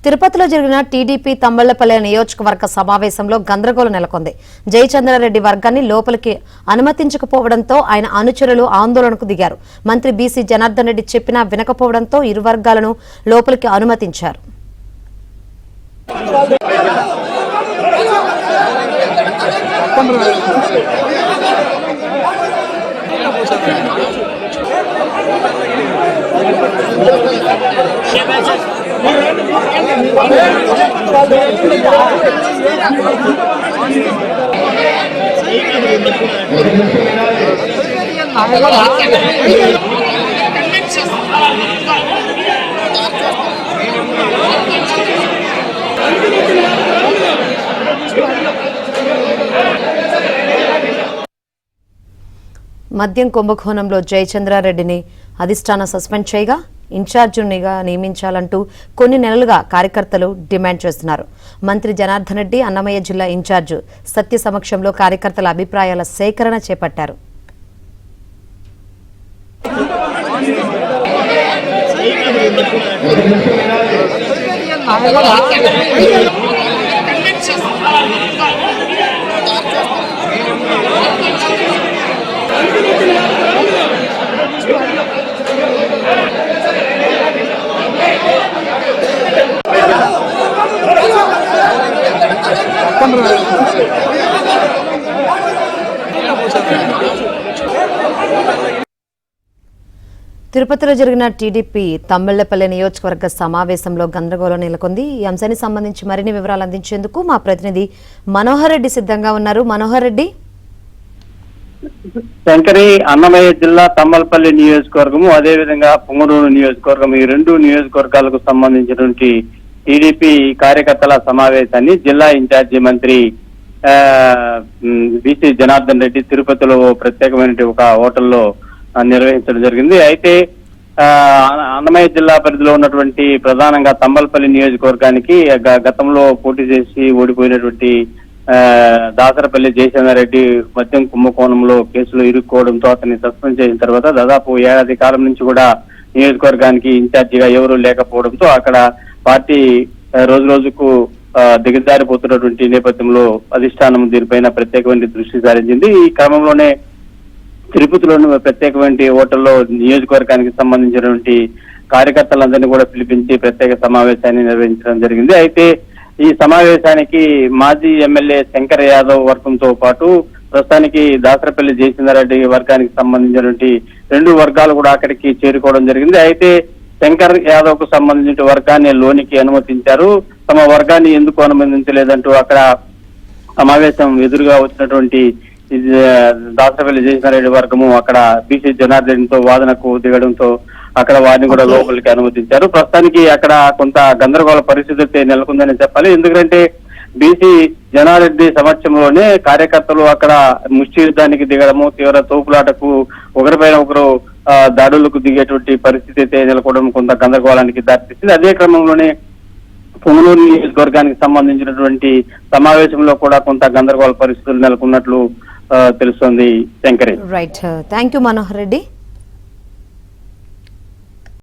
తిరుపతిలో జరిగిన టీడీపీ తంబళ్లపల్లె నియోజకవర్గ సమావేశంలో గందరగోళం నెలకొంది. జయచంద్రారెడ్డి వర్గాన్ని లోపలికి అనుమతించకపోవడంతో ఆయన అనుచరులు ఆందోళనకు దిగారు. మంత్రి బీసీ జనార్దన్ రెడ్డి చెప్పినా వినకపోవడంతో ఇరు వర్గాలను లోపలికి అనుమతించారు. మద్యం కుంభకోణంలో జయచంద్రారెడ్డిని అధిష్టానం సస్పెండ్ చేయగా ఇన్ఛార్జినిగా నియమించాలంటూ కొన్ని నెలలుగా కార్యకర్తలు డిమాండ్ చేస్తున్నారు. మంత్రి జనార్దన్ రెడ్డి అన్నమయ్య జిల్లా ఇన్ఛార్జ్ సత్య సమక్షంలో కార్యకర్తల అభిప్రాయాల సేకరణ చేపట్టారు. తిరుపతిలో జరిగిన టీడీపీ తంబళ్లపల్లె నియోజకవర్గ సమావేశంలో గందరగోళం నెలకొంది. ఈ అంశానికి సంబంధించి మరిన్ని వివరాలు అందించేందుకు మా ప్రతినిధి మనోహర్ రెడ్డి సిద్ధంగా ఉన్నారు. మనోహర్ రెడ్డి. శంకరి, అన్నమయ్య జిల్లా తంబళ్లపల్లి నియోజకవర్గము, అదేవిధంగా పొంగనూరు నియోజకవర్గం, ఈ రెండు నియోజకవర్గాలకు సంబంధించినటువంటి టీడీపీ కార్యకర్తల సమావేశాన్ని జిల్లా ఇన్ఛార్జి మంత్రి బీసీ జనార్దన్ రెడ్డి తిరుపతిలో ప్రత్యేకమైన ఒక హోటల్లో నిర్వహించడం జరిగింది. అయితే అన్నమయ్య జిల్లా పరిధిలో ఉన్నటువంటి ప్రధానంగా తంబళ్లపల్లి నియోజకవర్గానికి గతంలో పోటీ చేసి ఓడిపోయినటువంటి దాసరపల్లి జయచంద్రారెడ్డి మద్యం కుంభకోణంలో కేసులో ఇరుక్కోవడంతో అతన్ని సస్పెండ్ చేసిన తర్వాత దాదాపు ఏడాది కాలం నుంచి కూడా నియోజకవర్గానికి ఇన్ఛార్జిగా ఎవరూ లేకపోవడంతో అక్కడ పార్టీ రోజు రోజుకు దిగజారిపోతున్నటువంటి నేపథ్యంలో అధిష్టానం దీనిపైన ప్రత్యేకమైన దృష్టి సారించింది. ఈ క్రమంలోనే తిరుపతిలోని ప్రత్యేకమైన హోటల్లో నియోజకవర్గానికి సంబంధించినటువంటి కార్యకర్తలందరినీ కూడా పిలిపించి ప్రత్యేక సమావేశాన్ని నిర్వహించడం జరిగింది. అయితే ఈ సమావేశానికి మాజీ ఎమ్మెల్యే శంకర్ యాదవ్ వర్గంతో పాటు ప్రస్తుతానికి దాసరపల్లి జయచంద్రారెడ్డి వర్గానికి సంబంధించినటువంటి రెండు వర్గాలు కూడా అక్కడికి చేరుకోవడం జరిగింది. అయితే శంకర్ యాదవ్ కు సంబంధించిన వర్గాన్ని లోనికి అనుమతించారు. తమ వర్గాన్ని ఎందుకు అనుమతించలేదంటూ అక్కడ సమావేశం ఎదురుగా వచ్చినటువంటి దాసరపల్లి జయచంద్రారెడ్డి వర్గము అక్కడ బీసీ జనార్దన్తో వాదనకు దిగడంతో అక్కడ వారిని కూడా లోపలికి అనుమతించారు. ప్రస్తుతానికి అక్కడ కొంత గందరగోళ పరిస్థితి నెలకొందని చెప్పాలి. ఎందుకంటే బీసీ జనారెడ్డి సమక్షంలోనే కార్యకర్తలు అక్కడ ముష్టి యుద్ధానికి దిగడము, తీవ్ర తోపులాటకు ఒకరిపైన ఒకరు దాడులకు దిగేటువంటి పరిస్థితి అయితే నెలకొనడం కొంత గందరగోళానికి దారితీసింది. అదే క్రమంలోనే పొంగనూరు నియోజకవర్గానికి సంబంధించినటువంటి సమావేశంలో కూడా కొంత గందరగోళ పరిస్థితులు నెలకొన్నట్లు తెలుస్తోంది. Shankari. Right, thank you Manohar Reddy.